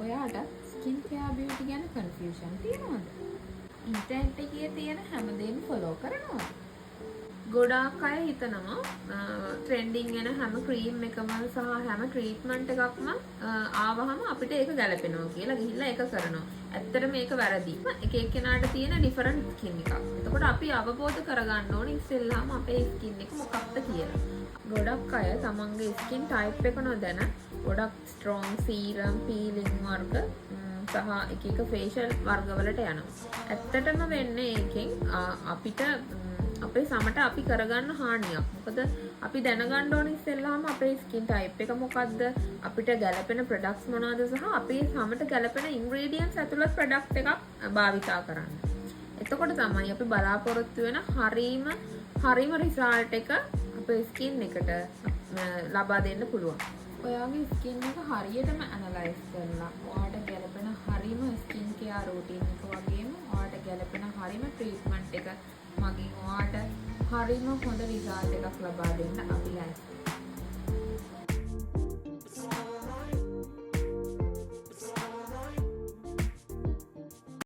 ඔයාට skin care beauty ගැන confusion තියෙනවද? ඉන්ටර්නෙට් එකේ තියෙන හැමදේම ෆලෝ කරනවද? ගොඩාක් අය හිතනවා ට්‍රෙන්ඩින් වෙන හැම ක්‍රීම් එකම සහ හැම ට්‍රීට්මන්ට් එකක්ම ආවහම අපිට ඒක ගැලපෙනවා කියලා ගිහිල්ලා ඒක කරනවා. ඇත්තට මේක වැරදි. එක එක්කෙනාට තියෙන ඩිෆරන්ට් ස්කින් එකක්. එතකොට අපි අවබෝධ කරගන්න ඕනේ ඉස්සෙල්ලාම අපේ ස්කින් එක මොකක්ද කියලා. ගොඩක් අය තමන්ගේ ස්කින් ටයිප් එක නොදැන ගොඩක් ස්ට්‍රෝං සීරම් පීලිං වර්ග සහ එක එක ෆේෂල් වර්ගවලට යනවා. ඇත්තටම වෙන්නේ ඒකෙන් අපිට අපේ සමට අපි කරගන්න හානියක්. මොකද අපි දැනගන්න ඕනේ ඉස්සෙල්ලාම අපේ ස්කින් ටයිප් එක මොකක්ද, අපිට ගැලපෙන ප්‍රොඩක්ට්ස් මොනවද සහ අපේ සමට ගැලපෙන ඉන්ග්‍රීඩියන්ට්ස් ඇතුළත් ප්‍රොඩක්ට් එකක් භාවිතා කරන්න. එතකොට තමයි අපි බලාපොරොත්තු වෙන හරීම රිසල්ට් එක අපේ ස්කින් එකට ලබා දෙන්න පුළුවන්. ඔයාගේ ස්කින් එක හරියටම ඇනලයිස් කරලා ඔයාට ගැලපෙන හරීම ස්කින් කෙයාර් රූටින් එක වගේම ඔයාට ගැලපෙන හරීම ට්‍රීට්මන්ට් එක මගින් ඔයාට හරිම හොඳ රිසල්ට් එකක් ලබා දෙන්න අපි ලෑස්තියි.